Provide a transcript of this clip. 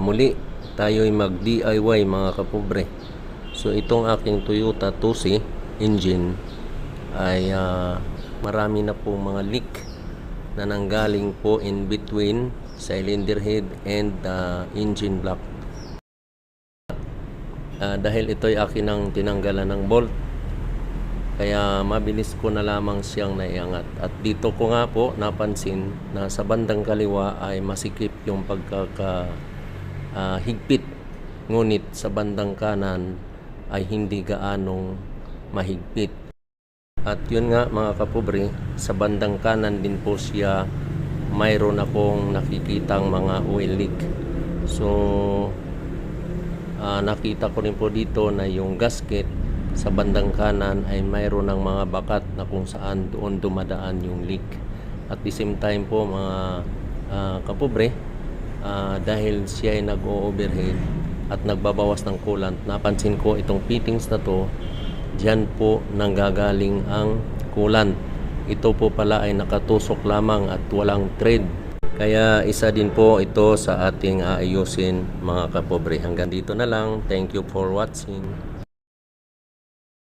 muli tayo'y mag DIY mga kapobre. So itong aking Toyota 2C engine ay marami na po mga leak na nanggaling po in between cylinder head and engine block. Dahil ito'y akin ang tinanggalan ng bolt, kaya mabilis ko na lamang siyang naiangat. At dito ko nga po napansin na sa bandang kaliwa ay masikip yung higpit, ngunit sa bandang kanan ay hindi gaanong mahigpit. At yun nga mga kapobre, sa bandang kanan din po siya mayroon akong nakikitang mga oil leak. So nakita ko rin po dito na yung gasket sa bandang kanan ay mayroon ng mga bakat na kung saan doon dumadaan yung leak. At the same time po mga kapobre, dahil siya ay nag-o-overhead at nagbabawas ng coolant, napansin ko itong fittings na to, diyan po nanggagaling ang coolant. Ito po pala ay nakatusok lamang at walang thread. Kaya isa din po ito sa ating aayusin mga kapobre. Hanggang dito na lang. Thank you for watching.